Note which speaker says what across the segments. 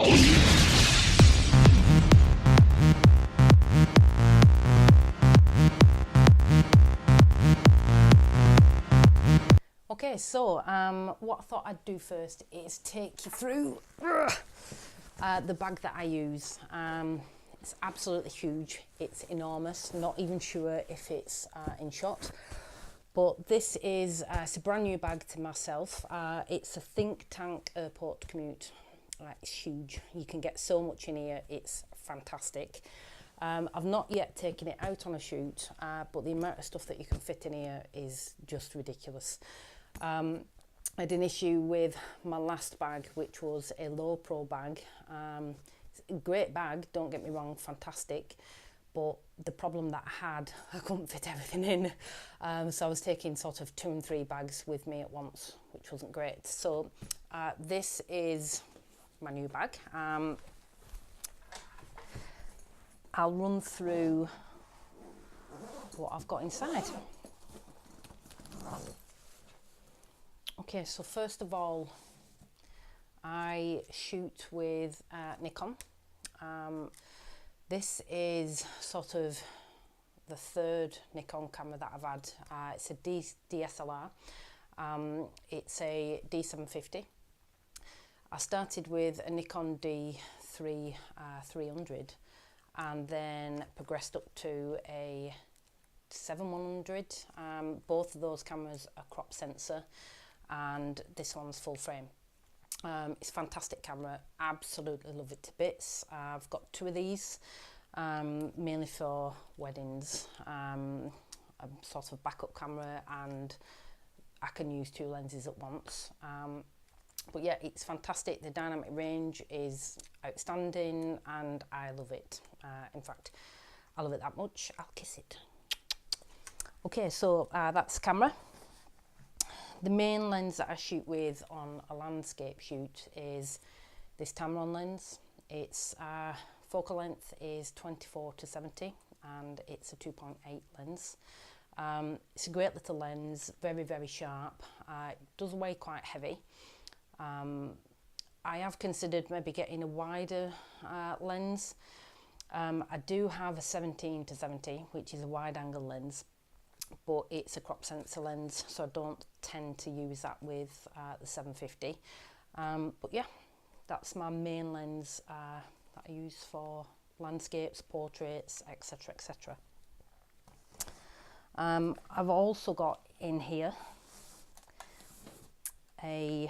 Speaker 1: Okay, so what I thought I'd do first is take you through the bag that I use. It's absolutely huge, it's enormous, not even sure if it's in shot. But this is it's a brand new bag to myself. It's a Think Tank Airport Commute. It's huge, you can get so much in here, it's fantastic. I've not yet taken it out on a shoot, but the amount of stuff that you can fit in here is just ridiculous. I had an issue with my last bag, which was a low pro bag. It's a great bag, don't get me wrong, fantastic, but the problem that I had, I couldn't fit everything in, so I was taking sort of 2 and 3 bags with me at once, which wasn't great. So this is my new bag. I'll run through what I've got inside. Okay, so first of all, I shoot with Nikon. This is sort of the 3rd Nikon camera that I've had. It's a DSLR. It's a D750. I started with a Nikon D300 and then progressed up to a 7100. Both of those cameras are crop sensor, and this one's full frame. It's a fantastic camera, absolutely love it to bits. I've got 2 of these, mainly for weddings, a sort of backup camera, and I can use 2 lenses at once. But yeah, it's fantastic. The dynamic range is outstanding and I love it. In fact, I love it that much, I'll kiss it. Okay, so that's the camera. The main lens that I shoot with on a landscape shoot is this Tamron lens. Its focal length is 24-70 and it's a 2.8 lens. It's a great little lens, very, very sharp. It does weigh quite heavy. I have considered maybe getting a wider lens. I do have a 17-70, which is a wide angle lens, but it's a crop sensor lens, so I don't tend to use that with the 750. But yeah, that's my main lens that I use for landscapes, portraits, etc, etc. I've also got in here a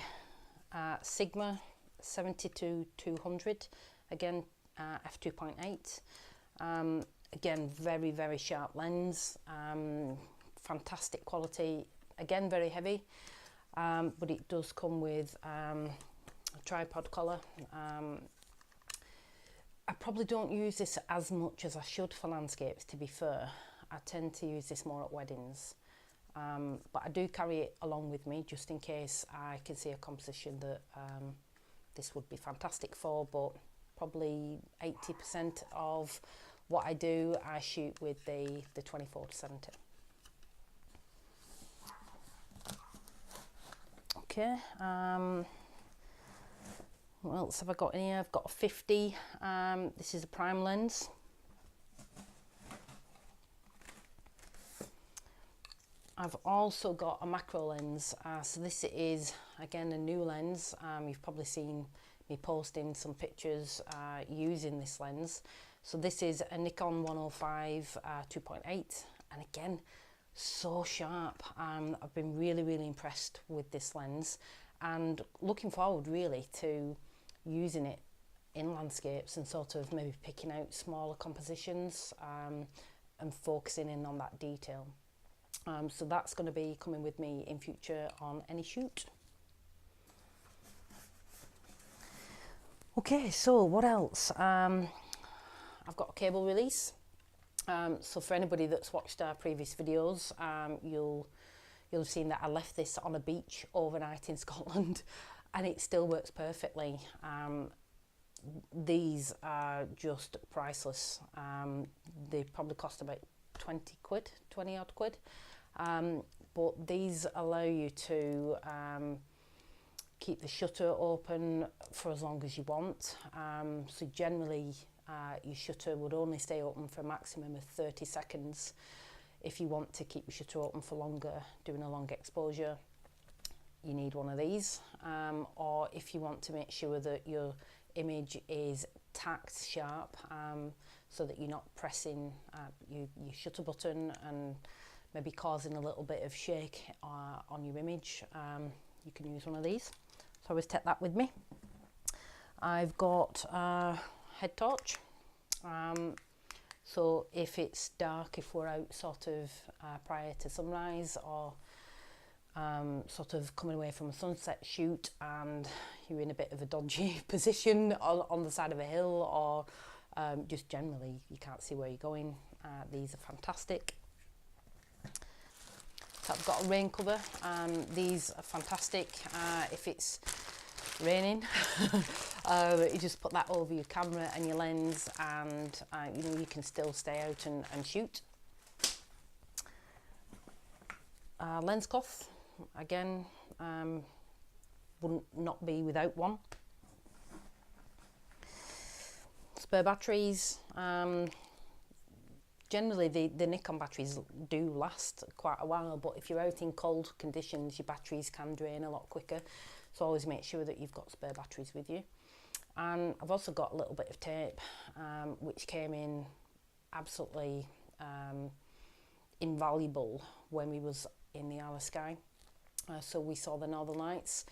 Speaker 1: Sigma 70-200, again f2.8. Again, very, very sharp lens, fantastic quality, again very heavy, but it does come with a tripod collar. I probably don't use this as much as I should for landscapes, to be fair. I tend to use this more at weddings, but I do carry it along with me just in case I can see a composition that this would be fantastic for, but probably 80% of what I do, I shoot with the 24-70. Okay, what else have I got in here? I've got a 50, this is a prime lens. I've also got a macro lens, so this is again a new lens. You've probably seen me posting some pictures using this lens. So this is a Nikon 105 2.8, and again, so sharp. I've been really, really impressed with this lens and looking forward really to using it in landscapes and sort of maybe picking out smaller compositions and focusing in on that detail. So that's going to be coming with me in future on any shoot. Okay, so what else? I've got a cable release. So for anybody that's watched our previous videos, you'll have seen that I left this on a beach overnight in Scotland and it still works perfectly. These are just priceless. They probably cost about 20 odd quid. But these allow you to keep the shutter open for as long as you want. So generally your shutter would only stay open for a maximum of 30 seconds. If you want to keep your shutter open for longer, doing a long exposure, you need one of these. Or if you want to make sure that your image is tacked sharp, so that you're not pressing your shutter button and maybe causing a little bit of shake on your image, you can use one of these. So I always take that with me. I've got a head torch. So if it's dark, if we're out sort of prior to sunrise, or sort of coming away from a sunset shoot and you're in a bit of a dodgy position on the side of a hill, or just generally you can't see where you're going, these are fantastic. So I've got a rain cover. These are fantastic if it's raining. You just put that over your camera and your lens, and you know, you can still stay out and shoot. Lens cloth, again, wouldn't not be without one. Spare batteries. Generally the Nikon batteries do last quite a while, but if you're out in cold conditions, your batteries can drain a lot quicker. So always make sure that you've got spare batteries with you. And I've also got a little bit of tape, which came in absolutely invaluable when we was in the Isle of Skye. So we saw the Northern Lights.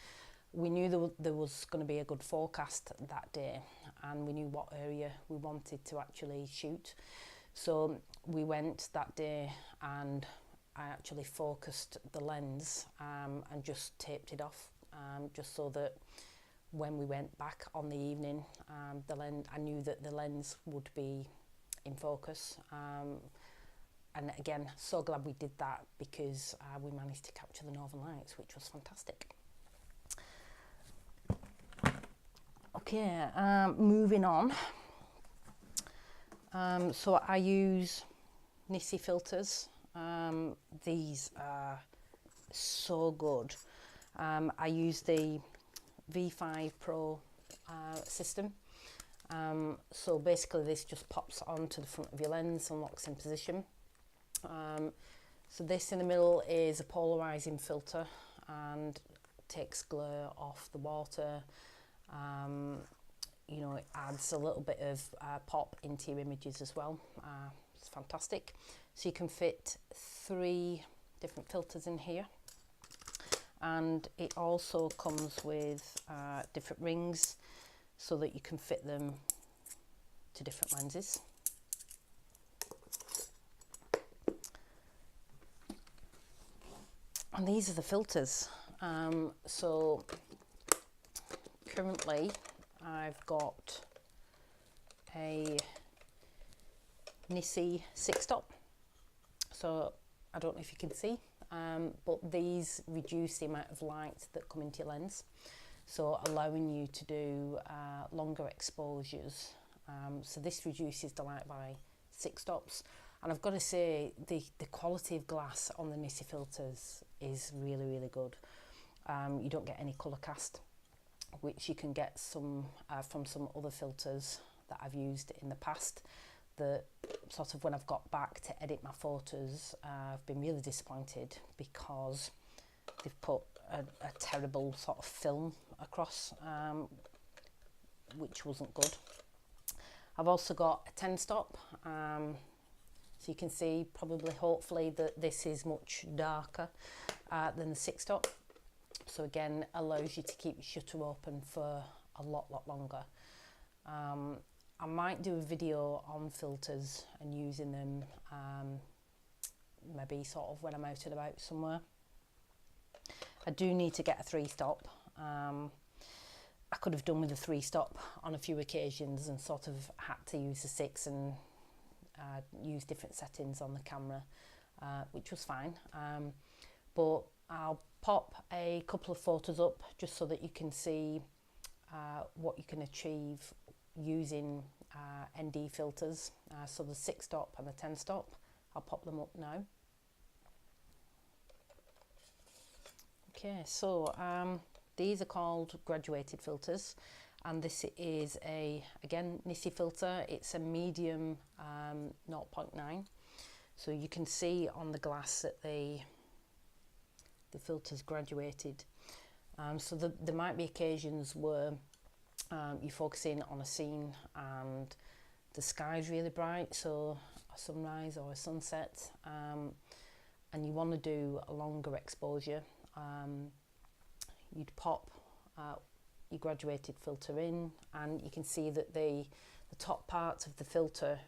Speaker 1: We knew there was going to be a good forecast that day, and we knew what area we wanted to actually shoot. So we went that day, and I actually focused the lens and just taped it off, just so that when we went back on the evening, I knew that the lens would be in focus. And again, so glad we did that, because we managed to capture the Northern Lights, which was fantastic. Okay, moving on. So I use Nisi Filters. These are so good. I use the V5 Pro system. So basically this just pops onto the front of your lens and locks in position. So this in the middle is a polarizing filter and takes glare off the water. You know, it adds a little bit of pop into your images as well. It's fantastic. So you can fit 3 different filters in here, and it also comes with different rings so that you can fit them to different lenses. And these are the filters. So currently I've got a Nisi 6-stop. So I don't know if you can see, but these reduce the amount of light that come into your lens, so allowing you to do longer exposures. So this reduces the light by 6 stops. And I've got to say, the quality of glass on the Nisi filters is really, really good. You don't get any colour cast, which you can get some from some other filters that I've used in the past, that sort of when I've got back to edit my photos, I've been really disappointed because they've put a terrible sort of film across, which wasn't good. I've also got a 10-stop. So you can see, probably, hopefully, that this is much darker than the 6-stop. So again, allows you to keep your shutter open for a lot longer. I might do a video on filters and using them, maybe sort of when I'm out and about somewhere. I do need to get a 3-stop. I could have done with a 3-stop on a few occasions and sort of had to use the 6 and use different settings on the camera, which was fine. But I'll pop a couple of photos up just so that you can see what you can achieve using ND filters. So the 6-stop and the 10-stop, I'll pop them up now. Okay, so these are called graduated filters, and this is again Nisi filter. It's a medium 0.9, so you can see on the glass that the filter's graduated. So there might be occasions where you're focusing on a scene and the sky's really bright, so a sunrise or a sunset, and you want to do a longer exposure. You'd pop your graduated filter in, and you can see that the top part of the filter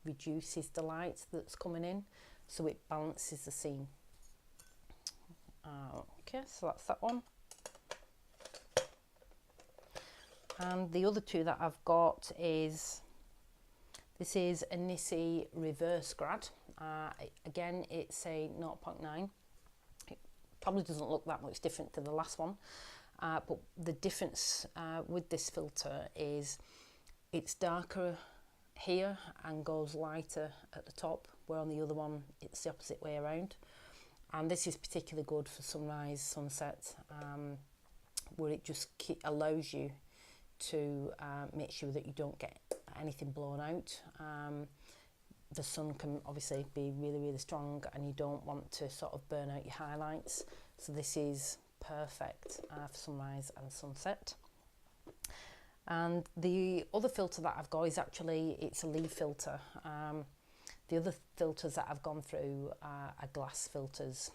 Speaker 1: reduces the light that's coming in, so it balances the scene. Okay, so that's that one. And the other two that I've got is, this is a Nisi reverse grad. Again, it's a 0.9. It probably doesn't look that much different to the last one, but the difference with this filter is it's darker here and goes lighter at the top, where on the other one it's the opposite way around. And this is particularly good for sunrise, sunset, where it just allows you to make sure that you don't get anything blown out. The sun can obviously be really, really strong, and you don't want to sort of burn out your highlights. So this is perfect for sunrise and sunset. And the other filter that I've got is actually, it's a leaf filter. The other filters that I've gone through are glass filters.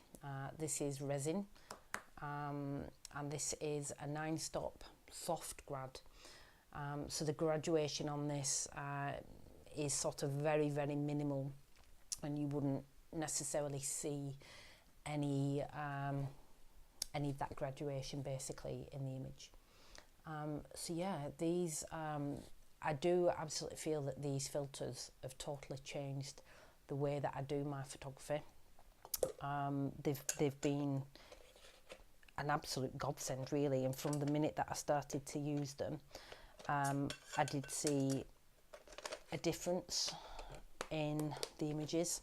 Speaker 1: This is resin, and this is a 9-stop soft grad. So the graduation on this is sort of very, very minimal, and you wouldn't necessarily see any of that graduation basically in the image. So yeah, these I do absolutely feel that these filters have totally changed the way that I do my photography. They've been an absolute godsend really, and from the minute that I started to use them, I did see a difference in the images.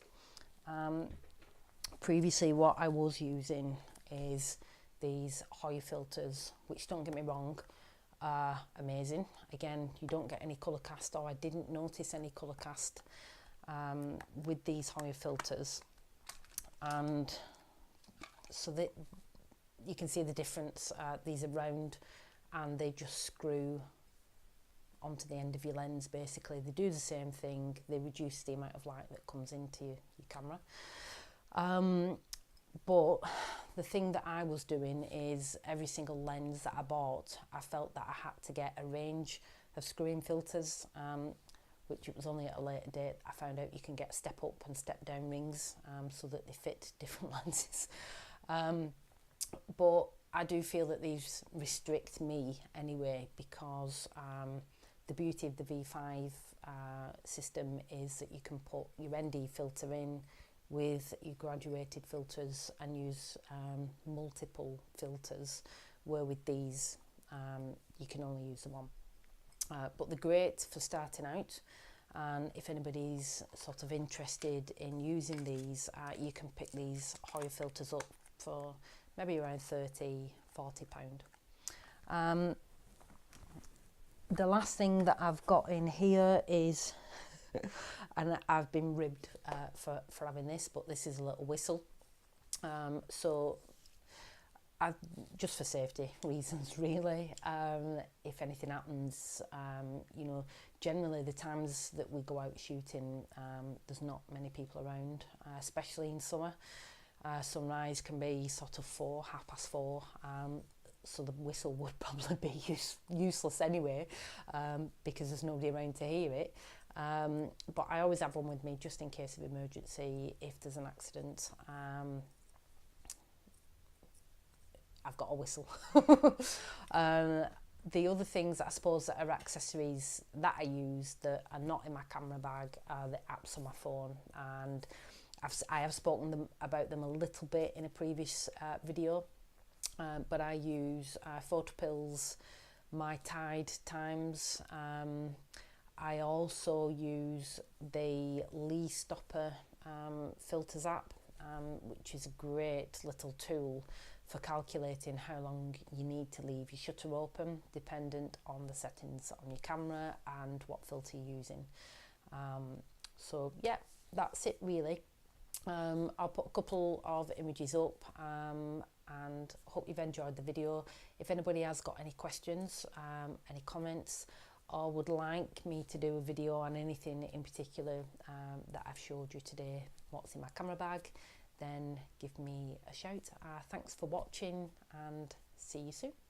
Speaker 1: Previously what I was using is these Hoya filters, which, don't get me wrong, are amazing. Again, you don't get any colour cast, or I didn't notice any colour cast with these Hoya filters, and so that you can see the difference. These are round and they just screw onto the end of your lens basically. They do the same thing, they reduce the amount of light that comes into your camera. But the thing that I was doing is, every single lens that I bought, I felt that I had to get a range of screw-in filters, which it was only at a later date I found out you can get step up and step down rings, so that they fit different lenses. But I do feel that these restrict me anyway, because the beauty of the V5 system is that you can put your ND filter in with your graduated filters and use multiple filters, where with these you can only use the one. But they're great for starting out, and if anybody's sort of interested in using these, you can pick these Hoya filters up for maybe around £30–40. The last thing that I've got in here is and I've been ribbed for having this, but this is a little whistle. So just for safety reasons really, if anything happens, you know, generally the times that we go out shooting, there's not many people around, especially in summer. Sunrise can be sort of 4:30, so the whistle would probably be useless anyway, because there's nobody around to hear it. But I always have one with me just in case of emergency. If there's an accident, I've got a whistle. The other things I suppose that are accessories that I use that are not in my camera bag are the apps on my phone, and I have spoken about them a little bit in a previous video, but I use Photopills, my Tide Times. I also use the Lee Stopper Filters app, which is a great little tool for calculating how long you need to leave your shutter open, dependent on the settings on your camera and what filter you're using. So yeah, that's it really. I'll put a couple of images up, and hope you've enjoyed the video. If anybody has got any questions, any comments, or would like me to do a video on anything in particular that I've showed you today, what's in my camera bag, then give me a shout. Thanks for watching, and see you soon.